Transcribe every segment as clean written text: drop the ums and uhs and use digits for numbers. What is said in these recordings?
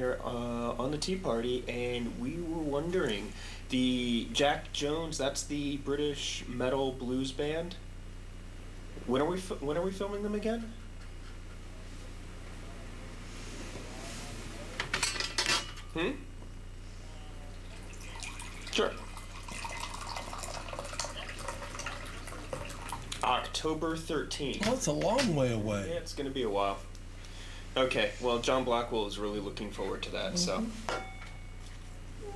here on the Tea Party, and we were wondering, the Jack Jones, that's the British metal blues band. When are we filming them again? Sure. October 13th. Well, that's a long way away. Yeah, it's going to be a while. Okay, well, John Blackwell is really looking forward to that, so.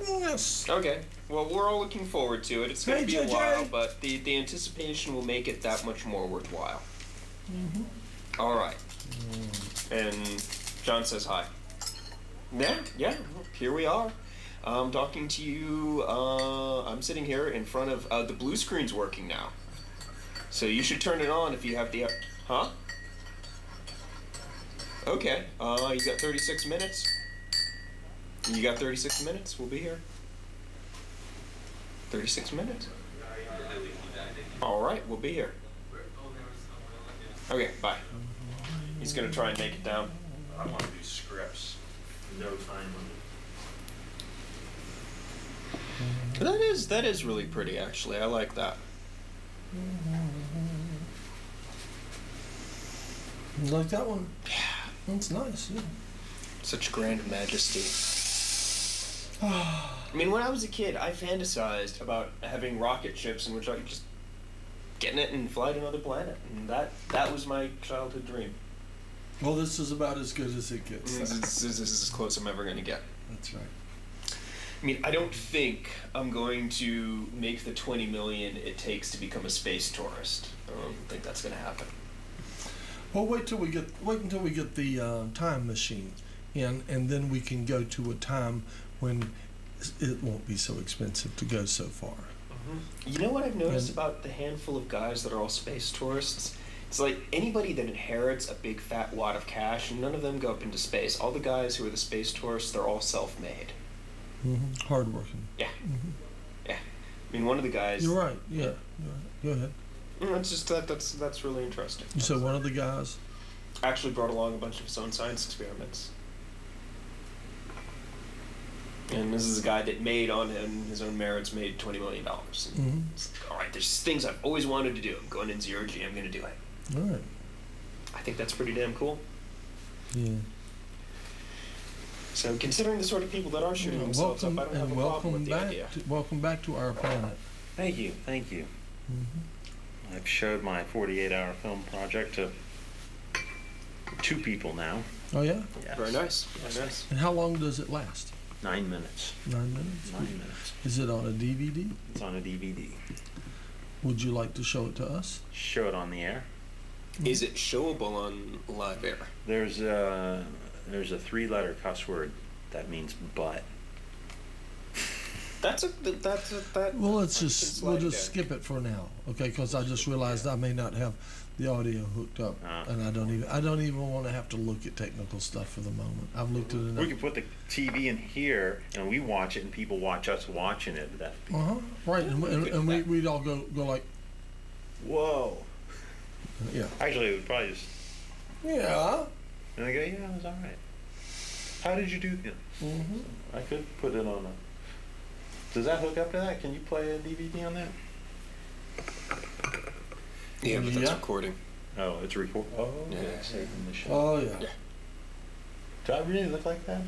Yes. Okay, well, we're all looking forward to it. It's going to be a while, but the anticipation will make it that much more worthwhile. All right. And John says hi. Yeah, here we are. I'm talking to you. I'm sitting here in front of the blue screen's working now. So you should turn it on if you have the... Huh? Okay. You got 36 minutes. You got 36 minutes. We'll be here. 36 minutes. All right, we'll be here. Okay, bye. He's gonna try and make it down. I want to do scripts. No time limit. That is really pretty, actually. I like that. You like that one? Yeah. That's nice, yeah. Such grand majesty. I mean, when I was a kid, I fantasized about having rocket ships in which I could just get in it and fly to another planet. And that was my childhood dream. Well, this is about as good as it gets. This is as close I'm ever going to get. That's right. I mean, I don't think I'm going to make the 20 million it takes to become a space tourist. I don't think that's going to happen. Well, wait until we get the time machine in, and then we can go to a time when it won't be so expensive to go so far. You know what I've noticed about the handful of guys that are all space tourists? It's like anybody that inherits a big fat wad of cash, none of them go up into space. All the guys who are the space tourists, they're all self-made. Hardworking. Yeah. Yeah. I mean, one of the guys... You're right. Yeah. You're right. Go ahead. It's just that's really interesting. So one of the guys actually brought along a bunch of his own science experiments. And this is a guy that made on his own merits made $20 million. It's like, all right, there's things I've always wanted to do. I'm going in zero G. I'm going to do it. All right. I think that's pretty damn cool. Yeah. So considering the sort of people that are shooting themselves up, I don't have a problem with the idea. Welcome back to our planet. Thank you. I've showed my 48-hour film project to 2 people now. Oh, yeah? Yes. Very nice. Very nice. And how long does it last? 9 minutes. 9 minutes? 9 minutes. Is it on a DVD? It's on a DVD. Would you like to show it to us? Show it on the air. Is it showable on live air? There's a 3-letter cuss word that means butt. Well, we'll just skip it for now, okay? Because I just realized I may not have the audio hooked up, and I don't even want to have to look at technical stuff for the moment. I've looked at it. We could put the TV in here, and we watch it, and people watch us watching it. Right, and we'd all go like, whoa. Yeah. Actually, it would probably just. Yeah. And they go, yeah, it was all right. How did you do this? I could put it on a. Does that hook up to that? Can you play a DVD on that? Yeah, but that's recording. Oh, it's recording. Oh, yeah. Saving the show. Oh, yeah. Do I really look like that?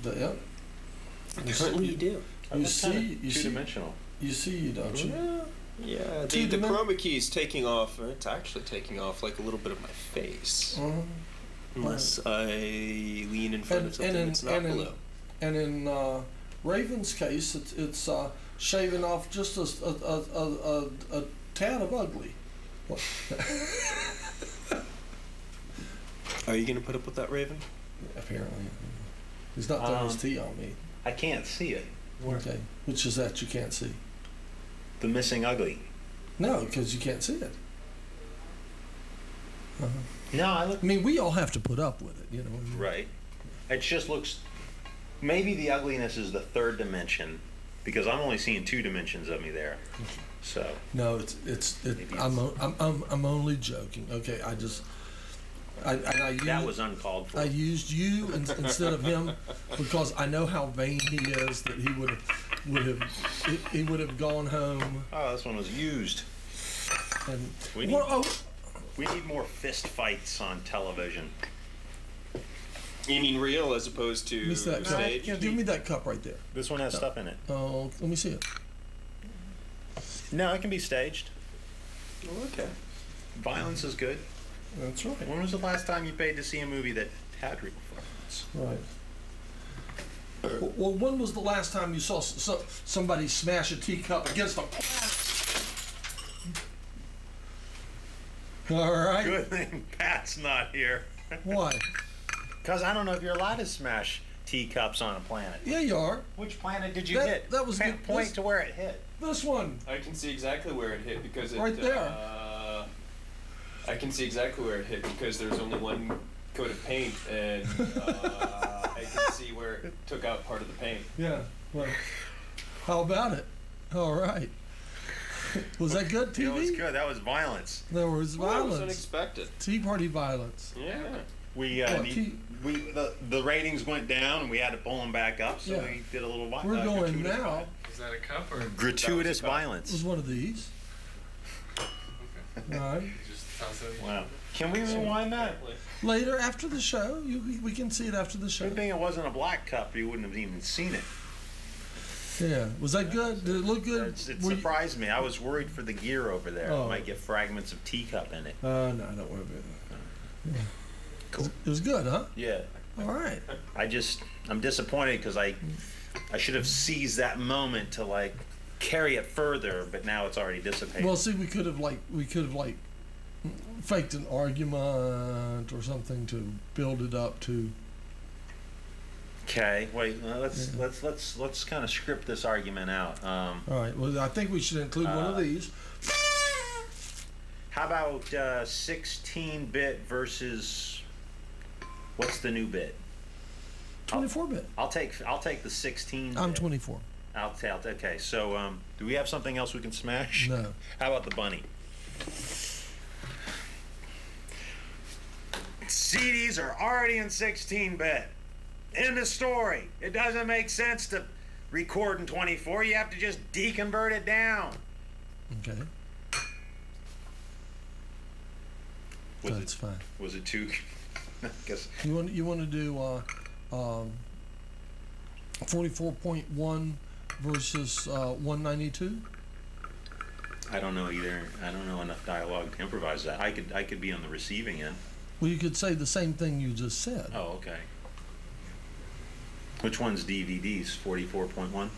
Yep. Apparently you do. You see, two-dimensional. You see, don't you? Yeah. The chroma key is taking off. It's actually taking off like a little bit of my face. Unless I lean in front of something that's not below. And in Raven's case, it's shaving off just a tad of ugly. Are you going to put up with that, Raven? Apparently. He's not throwing his tea on me. I can't see it. Okay. Which is that you can't see? The missing ugly. No, because you can't see it. No, I mean, we all have to put up with it, you know. Right. It just looks. Maybe the ugliness is the 3rd dimension, because I'm only seeing 2 dimensions of me there. So. No, I'm only joking. Okay, That was uncalled for. I used you instead of him because I know how vain he is that he would have gone home. Oh, this one was used. And we need more fist fights on television. You mean real as opposed to stage? Yeah, give me that cup right there. This one has stuff in it. Oh, let me see it. No, it can be staged. Oh, okay. Violence is good. That's right. When was the last time you paid to see a movie that had real violence? Right. Well, when was the last time you saw somebody smash a teacup against a All right. Good thing Pat's not here. Why? Because I don't know if you're allowed to smash teacups on a planet. Yeah, you are. Which planet did you hit? That was good. Point to where it hit. This one. I can see exactly where it hit because it. Right there. I can see exactly where it hit because there's only one coat of paint, and I can see where it took out part of the paint. Yeah. Well, how about it? All right. Was that good TV? It was good. That was violence. There was violence. That was unexpected. Tea party violence. Yeah. The ratings went down and we had to pull them back up, so we did a little violence. We're going now. Is that a cup or gratuitous violence? It was one of these. Okay. All right. Wow. Can we rewind that? Later, after the show, we can see it after the show. Good thing it wasn't a black cup. You wouldn't have even seen it. Yeah. Was that good? Did it look good? It surprised me. I was worried for the gear over there. Oh. It might get fragments of teacup in it. No, don't worry about it. Yeah. Cool. It was good, huh? Yeah. All right. I'm disappointed because I should have seized that moment to carry it further, but now it's already dissipated. Well, see, we could have faked an argument or something to build it up to. Okay, wait. Let's kind of script this argument out. All right. Well, I think we should include one of these. How about 16-bit versus what's the new bit? 24-bit. I'll take the 16. I'm 24. Okay. So do we have something else we can smash? No. How about the bunny? CDs are already in 16-bit. End of story. It doesn't make sense to record in 24. You have to just deconvert it down. Okay. That's fine. Was it too? I guess. You want to do 44.1 versus 192? I don't know either. I don't know enough dialogue to improvise that. I could be on the receiving end. Well, you could say the same thing you just said. Oh, okay. Which one's DVDs? 44.1?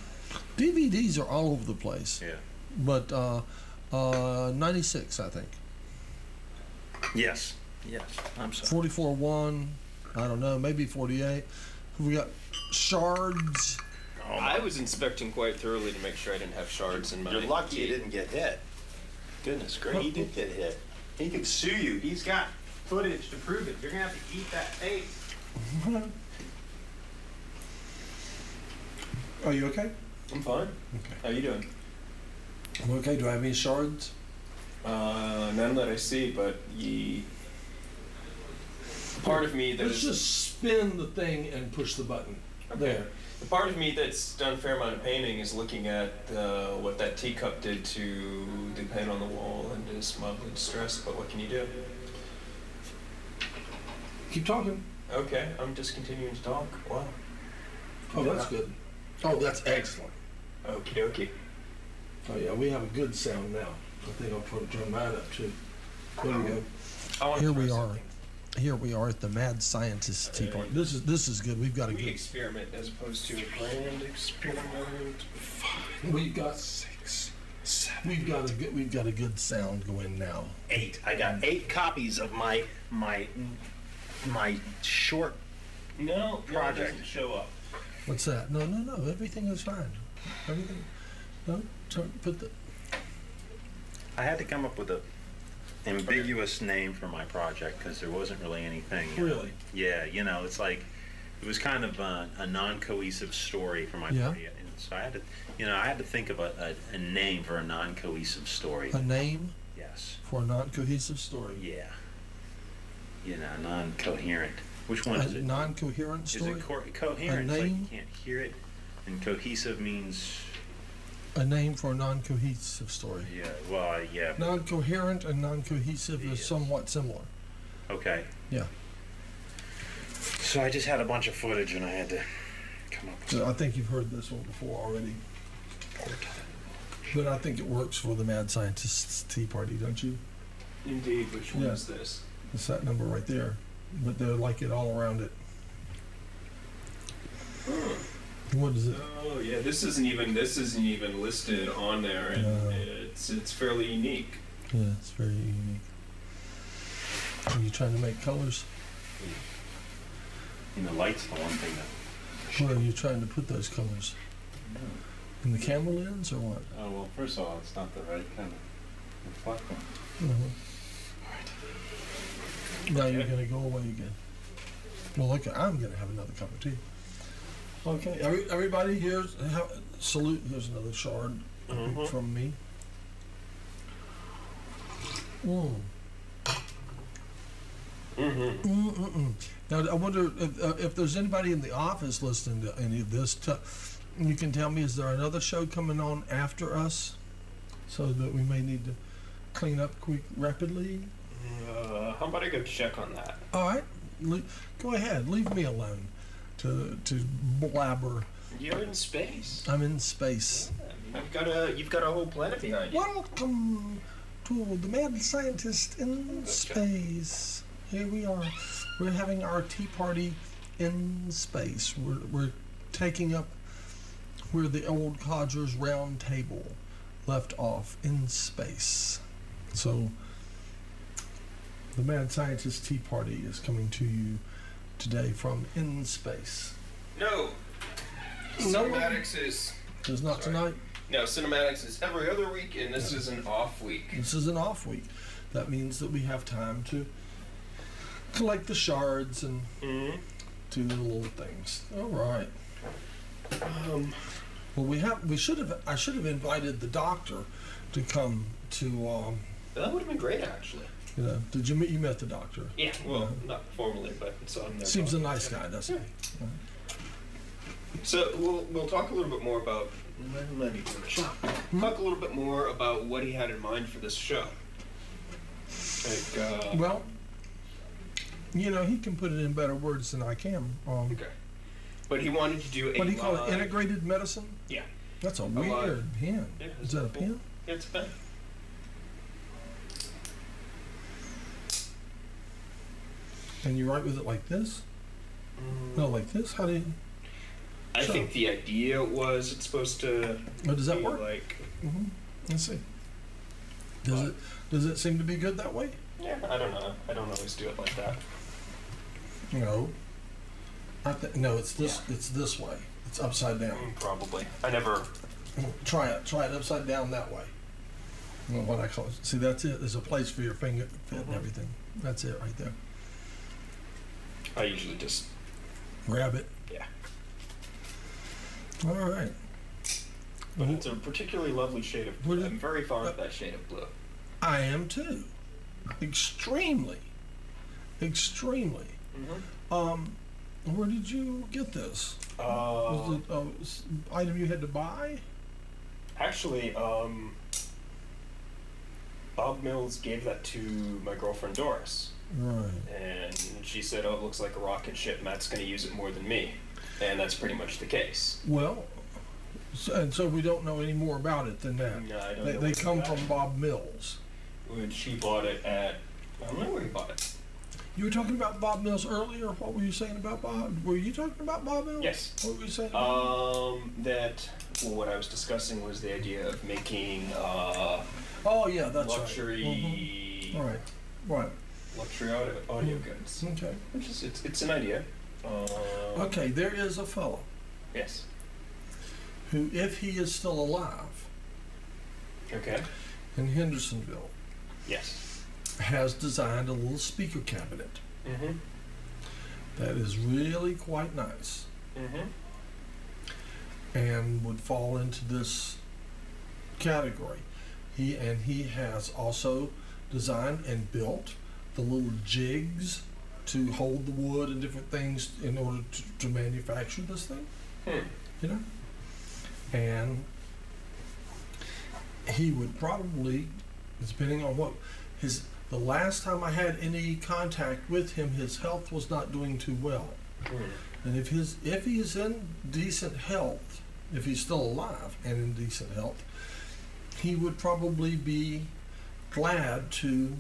DVDs are all over the place. Yeah. But 96, I think. Yes. I'm sorry. 44.1. I don't know. Maybe 48. We got shards. Oh, I was inspecting quite thoroughly to make sure I didn't have shards in my. You're lucky you didn't get hit. Goodness gracious. He did get hit. He could sue you. He's got footage to prove it. You're going to have to eat that tape. Are you okay? I'm fine. Okay. How you doing? I'm okay. Do I have any shards? None that I see, but part of me Let's just spin the thing and push the button. Okay. There. The part of me that's done a fair amount of painting is looking at what that teacup did to the paint on the wall and is mildly distressed, but what can you do? Keep talking. Okay, I'm just continuing to talk. Wow. Oh, that's good. Oh, that's excellent. Okie dokie. Oh, yeah, we have a good sound now. I think I'll turn mine up, too. There we go. Here we are. Here we are at the Mad Scientist Tea Party. This is good. We've got a good experiment as opposed to a grand experiment. We've got 6, 7. We've got a good sound going now. 8. I got 8 copies of my short project to show up. What's that? No. Everything is fine. Everything. No. Put the. I had to come up with a ambiguous name for my project because there wasn't really anything. Really? Yeah, it's like it was kind of a non-cohesive story for my party. And so I had to think of a name for a non-cohesive story. A name? Yes. For a non-cohesive story. Yeah. non-coherent. Which one is A it? non-coherent story? Is it coherent? A It's like you name? can't hear it. And cohesive means, A name for a non-cohesive story. yeah. Non-coherent and non-cohesive is Yes. somewhat similar. Okay. Yeah. So I just had a bunch of footage and I had to come up with So I think you've heard this one before already. But I think it works for the Mad Scientist's Tea Party, don't you? Indeed. Which one Yeah. is this? It's that number right there. But they're like it all around it. What is it? Oh yeah, this isn't even listed on there, and No. it's fairly unique. Yeah, it's very unique. Are you trying to make colors? And the light's the one thing that. Where are you trying to put those colors? In the camera lens or what? Oh, well, first of all, it's not the right kind of reflector. Now you're going to go away again. Well, okay, I'm going to have another cup of tea. Okay, everybody, salute. Here's another shard from me. Now, I wonder if there's anybody in the office listening to any of this. You can tell me, is there another show coming on after us, so that we may need to clean up rapidly? How about I go check on that? All right, go ahead. Leave me alone to blabber. You're in space. I'm in space. You've got a whole planet behind you. Welcome to the Mad Scientist in Space. Here we are. We're having our tea party in space. We're taking up where the old Codger's Round Table left off in space. So the Mad Scientist Tea Party is coming to you today from in space. No. Cinematics is. It's not tonight. No, Cinematics is every other week, and this is an off week. This is an off week. That means that we have time to collect the shards and do the little things. All right. Well, I should have invited the doctor to come to. That would have been great, actually. You met the doctor? Yeah. Well, not formally, but it's on there. Seems a nice guy, doesn't he? So we'll talk a little bit more about. Let me talk a little bit more about what he had in mind for this show. Well, he can put it in better words than I can. Okay. But he wanted to do a. What do you call it? Integrated medicine? Yeah. That's a weird pen. Yeah, is that a pen? Yeah, it's a pen. And you write with it like this? No, like this? How do you? I think the idea was it's supposed to. Oh, does that be work? Like. Let's see. Does it seem to be good that way? Yeah, I don't know. I don't always do it like that. No. No, it's this. Yeah. It's this way. It's upside down. Probably. I never. Try it. Try it upside down that way. Well, what I call it. See, that's it. There's a place for your finger fit and everything. That's it right there. I usually just grab it. Yeah. All right. But it's a particularly lovely shade of blue. I'm very fond of that shade of blue. I am too. Extremely. Extremely. Where did you get this? Was it an item you had to buy? Actually, Bob Mills gave that to my girlfriend Doris. Right. And she said, "Oh, it looks like a rocket ship. Matt's going to use it more than me." And that's pretty much the case. Well, so we don't know any more about it than that. No, I don't know. They come from Bob Mills. When she bought it at, I don't know where he bought it. You were talking about Bob Mills earlier. What were you saying about Bob? Were you talking about Bob Mills? Yes. What were you saying? What I was discussing was the idea of making oh yeah, that's luxury. Right. Right. Luxury audio goods. Okay. Which is it's an idea. Okay, there is a fellow. Yes. Who, if he is still alive. Okay. In Hendersonville. Yes. Has designed a little speaker cabinet. That is really quite nice. And would fall into this category. He has also designed and built the little jigs to hold the wood and different things in order to manufacture this thing. You know? And he would probably, depending on what the last time I had any contact with him, his health was not doing too well. And if he is in decent health, if he's still alive and in decent health, he would probably be glad to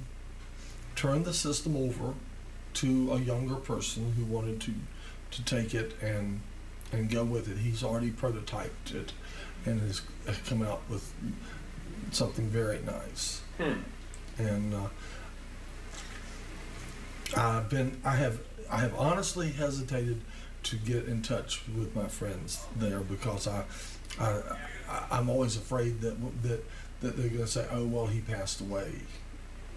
turn the system over to a younger person who wanted to take it and go with it. He's already prototyped it and has come out with something very nice. And I have honestly hesitated to get in touch with my friends there because I'm always afraid that they're going to say, oh well, he passed away,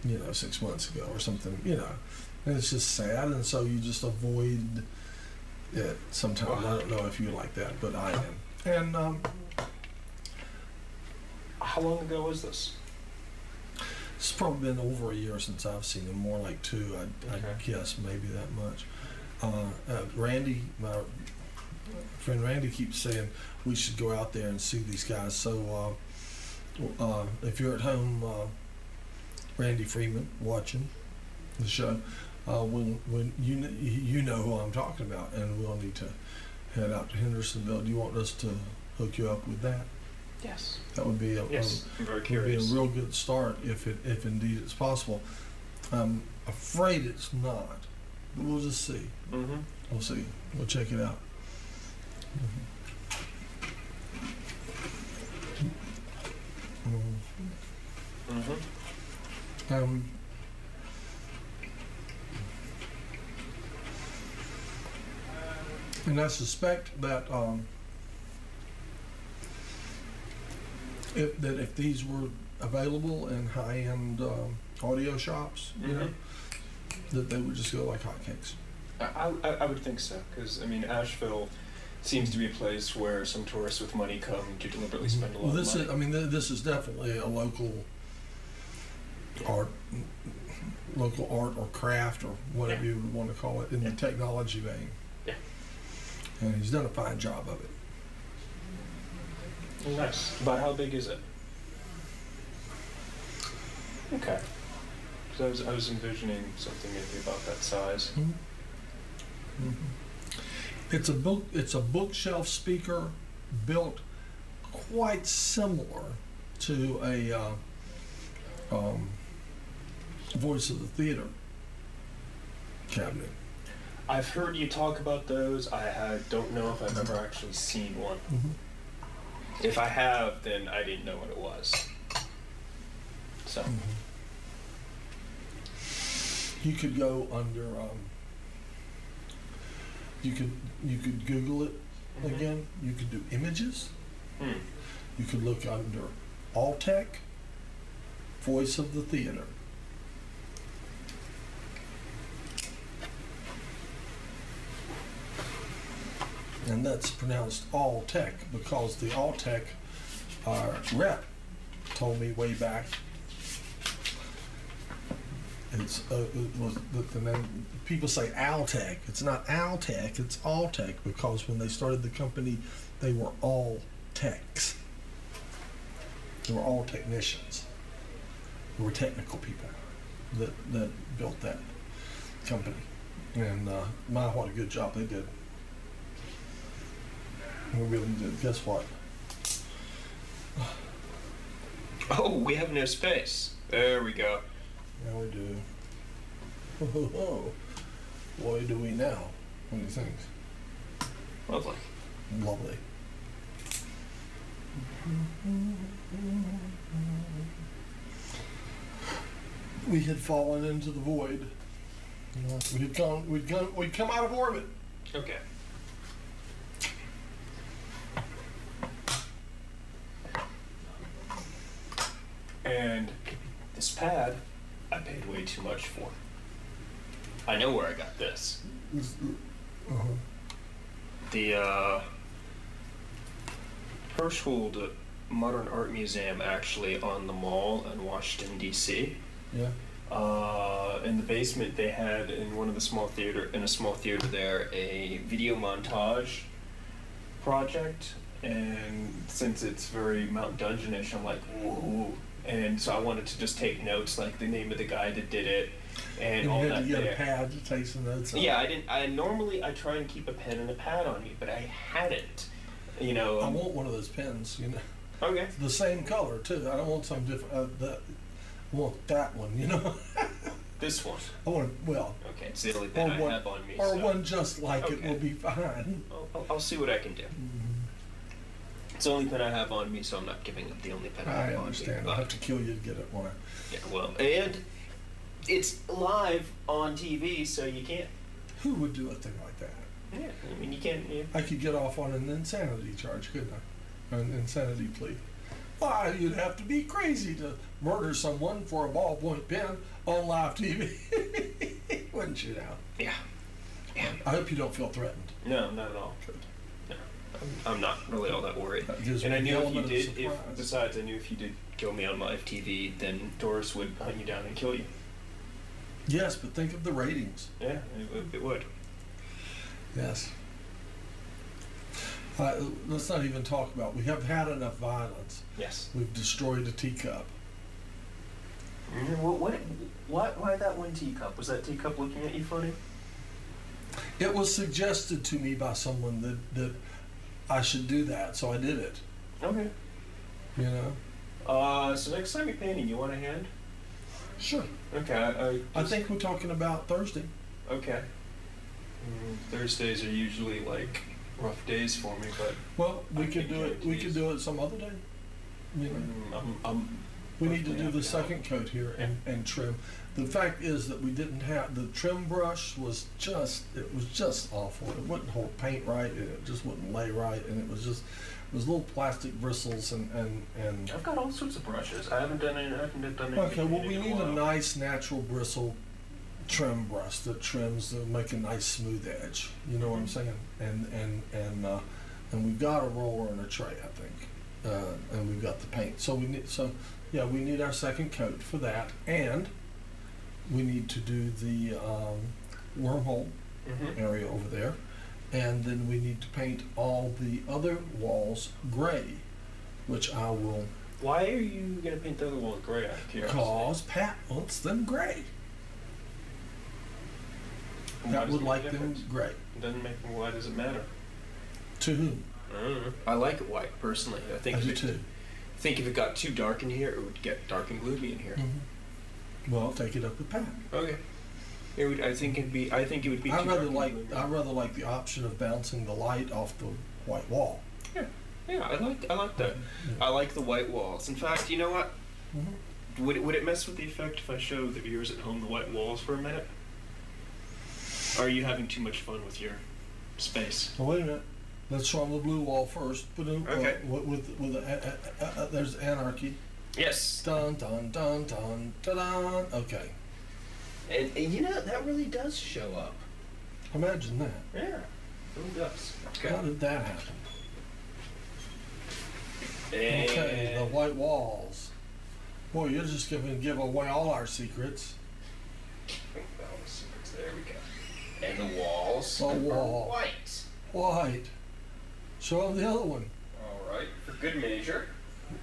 6 months ago or something, and it's just sad, and so you just avoid it sometimes. I don't know if you're like that, but I am. And how long ago was this? It's probably been over a year since I've seen him, more like 2, I guess, maybe that much. Randy, my friend Randy, keeps saying we should go out there and see these guys. So if you're at home, Randy Freeman, watching the show, when you know who I'm talking about, and we'll need to head out to Hendersonville. Do you want us to hook you up with that? Yes. That would be I'm very curious. Would be a real good start if indeed it's possible. I'm afraid it's not, but we'll just see. We'll see. We'll check it out. And I suspect that if these were available in high-end audio shops, that they would just go like hotcakes. I would think so, because Asheville seems to be a place where some tourists with money come to deliberately spend a lot of money. This is definitely a local art or craft or whatever you would want to call it in the technology vein. Yeah. And he's done a fine job of it. Nice. About how big is it? Okay. So I was envisioning something maybe about that size. It's a bookshelf speaker built quite similar to a Voice of the Theater cabinet. I've heard you talk about those. I don't know if I've ever actually seen one. If I have, then I didn't know what it was. So you could go under. You could Google it again. You could do images. You could look under Alltech, Voice of the Theater. And that's pronounced Alltech because the Alltech rep told me way back. It was the name. People say Altech. It's not Altech. It's Alltech because when they started the company, they were all techs. They were all technicians. They were technical people that built that company. And what a good job they did. We really did. Guess what? Oh, we have no space. There we go. Yeah, we do. Oh, boy, do we now. What do you think? Lovely. Lovely. We had fallen into the void. We'd come out of orbit. Okay. And this pad, I paid way too much for. I know where I got this. The Hirschfeld Modern Art Museum, actually, on the Mall in Washington, D.C. Yeah. In the basement, they had in a small theater there a video montage project, and since it's very Mount Dungeonish, I'm like, whoa. And so I wanted to just take notes, like the name of the guy that did it, and all you that. had to get there. a pad to take some notes on. Yeah, I didn't. I normally try and keep a pen and a pad on me, but I hadn't. You know. I want one of those pens. You know. Okay. The same color too. I don't want some different. I want that one. You know. This one. I want well. Okay, it's the only pen I have on me. Or so. one just like it Okay. will be fine. I'll see what I can do. It's the only pen I have on me, so I'm not giving up the only pen I have on me. I understand. I'll have to kill you to get it one. Yeah, well, and it's live on TV, so you can't. Who would do a thing like that? Yeah, I mean, you can't. Yeah. I could get off on an insanity charge, couldn't I? An insanity plea. Why, you'd have to be crazy to murder someone for a ballpoint pen on live TV. Wouldn't you now? Yeah. Yeah. I hope you don't feel threatened. No, not at all. No, I'm not really all that worried. That gives And I me knew the if you element of did, surprise. besides, I knew if you did kill me on live TV, then Doris would hunt you down and kill you. Yes, but think of the ratings. Yeah, it would. Yes. Let's not even talk about. We have had enough violence. Yes. We've destroyed a teacup. Why that one teacup? Was that teacup looking at you funny? It was suggested to me by someone that I should do that, so I did it. Okay. You know. So next time you're painting, you want a hand? Sure. Okay. I think we're talking about Thursday. Okay. Thursdays are usually like rough days for me, but Well, we I could can do it. We could do it some other day. You know. We need to do the second coat here and trim. The fact is that we didn't have the trim brush was just awful. It wouldn't hold paint right, and it just wouldn't lay right, and it was little plastic bristles and I've got all sorts of brushes. I haven't done any. Okay, well we need a nice natural bristle trim brush that trims to make a nice smooth edge. You know what I'm saying? And we've got a roller and a tray, I think, and we've got the paint. So we need our second coat for that, and we need to do the wormhole area over there, and then we need to paint all the other walls gray, which I will. Why are you gonna paint the other wall gray? Out of curiosity? Because Pat wants them gray. Pat would like them gray. Why does it matter? To whom? I don't know. I like it white personally. I do too. I think if it got too dark in here, it would get dark and gloomy in here. Well, take it up with Pat. Okay. I think it would be. I rather like the option of bouncing the light off the white wall. Yeah, I like that. I like the white walls. In fact, you know what? Would it mess with the effect if I show the viewers at home the white walls for a minute? Or are you having too much fun with your space? Oh, wait a minute. Let's show them the blue wall first. Okay. There's anarchy. Yes. Dun dun dun dun dun dun. Okay. And you know that really does show up. Imagine that. Yeah, it really does. Okay. How did that happen? And Okay, the white walls. Boy, you're just going to give away all our secrets. There we go. And the walls The wall. are white. White. Show them the other one. All right, for good measure.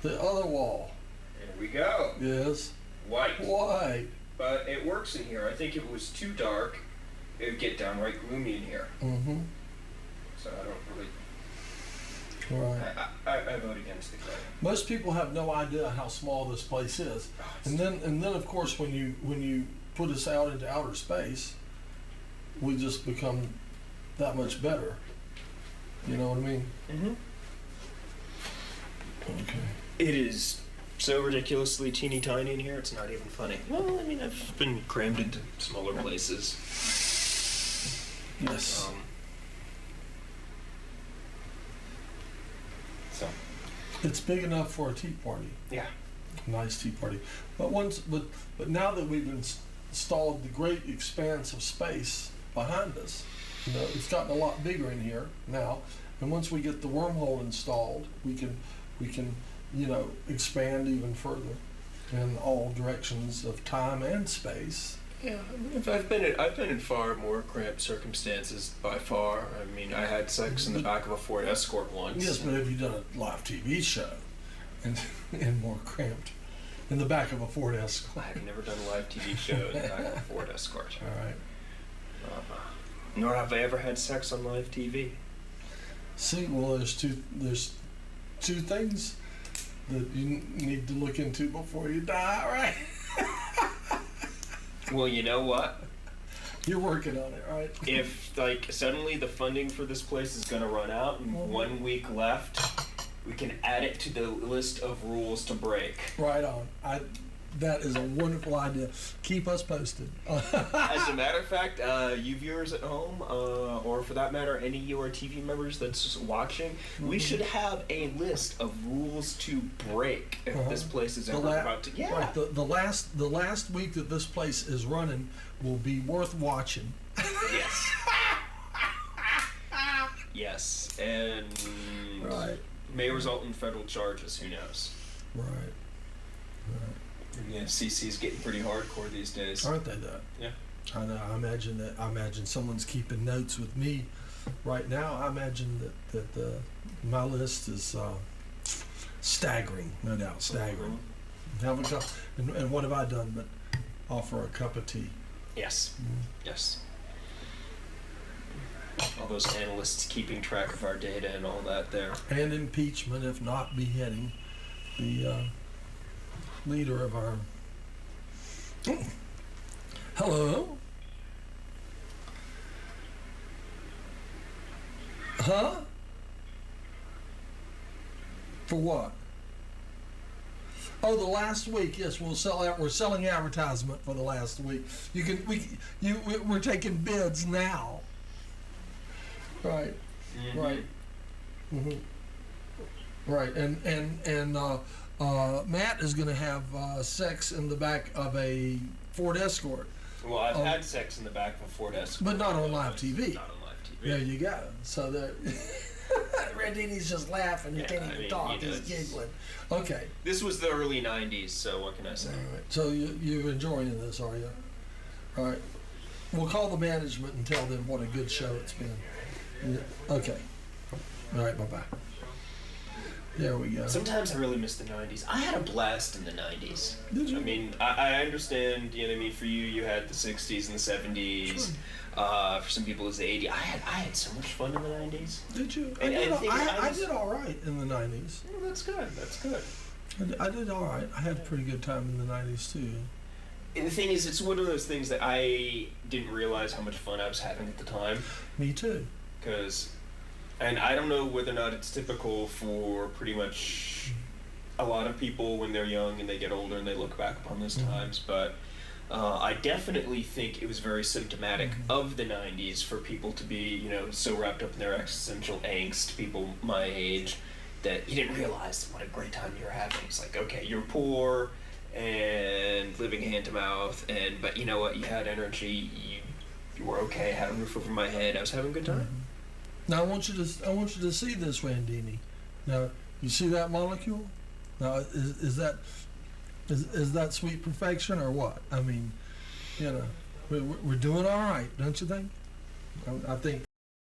The other wall. Here we go. Yes. White. White. But it works in here. I think if it was too dark, it would get downright gloomy in here. Mm-hmm. So I don't really. Right. I vote against the color. Most people have no idea how small this place is, and then of course when you put us out into outer space, we just become that much better. You know what I mean? Mm-hmm. Okay. It is so ridiculously teeny tiny in here, it's not even funny. Well, I mean, I've been crammed into smaller places. Yes. So. It's big enough for a tea party. Yeah. Nice tea party. But now that we've installed the great expanse of space behind us, you know, it's gotten a lot bigger in here now. And once we get the wormhole installed, we can, you know, expand even further. in all directions of time and space. Yeah, I mean, I've been in far more cramped circumstances by far. I mean, I had sex in the back of a Ford Escort once. Yes, but have you done a live TV show and more cramped in the back of a Ford Escort? I've never done a live TV show in the back of a Ford Escort. All right. Nor have I ever had sex on live TV. See, well, there's two things that you need to look into before you die, right? Well, you know what? You're working on it, right? If, like, suddenly the funding for this place is going to run out and 1 week left, we can add it to the list of rules to break. Right on. That is a wonderful idea. Keep us posted. As a matter of fact, you viewers at home, or for that matter, any of your TV members that's just watching, we should have a list of rules to break if this place is ever about to. Yeah. Right. The last week that this place is running will be worth watching. Yes. Yes, and may result in federal charges. Who knows? Right. Yeah, CC's getting pretty hardcore these days. Aren't they though? Yeah. I know. I imagine someone's keeping notes with me right now. I imagine that my list is staggering, no doubt, staggering. Have a cup, and what have I done but offer a cup of tea? Yes. Yes. All those analysts keeping track of our data and all that there. And impeachment, if not beheading, the leader of our... Hello? Huh? For what? Oh, the last week. Yes, we'll sell out. We're selling advertisement for the last week. We're taking bids now. Right. Mm-hmm. Right. Mm-hmm. Right. And Matt is going to have sex in the back of a Ford Escort. Well, I've had sex in the back of a Ford Escort. But not on live TV. Not on live TV. There you go. So that Randini's just laughing. He can't even talk. He's giggling. Okay. This was the early 90s, so what can I say? All right. So you're enjoying this, are you? All right. We'll call the management and tell them what a good show it's been. Yeah. Okay. All right. Bye-bye. There we go. Sometimes I really miss the 90s. I had a blast in the 90s. Did you? I mean, I understand, you know what I mean, for you had the 60s and the 70s. Sure. For some people it's the 80s. I had so much fun in the 90s. Did you? I did all right in the 90s. Well, that's good. That's good. I did all right. I had a pretty good time in the 90s, too. And the thing is, it's one of those things that I didn't realize how much fun I was having at the time. Me too. And I don't know whether or not it's typical for pretty much a lot of people when they're young and they get older and they look back upon those times, but I definitely think it was very symptomatic of the 90s for people to be, you know, so wrapped up in their existential angst, people my age, that you didn't realize what a great time you were having. It's like, okay, you're poor and living hand to mouth, but you know what, you had energy, you were okay, had a roof over my head, I was having a good time. Now I want you to see this, Randini. Now you see that molecule? Now is that sweet perfection or what? I mean, you know, we're doing all right, don't you think? I think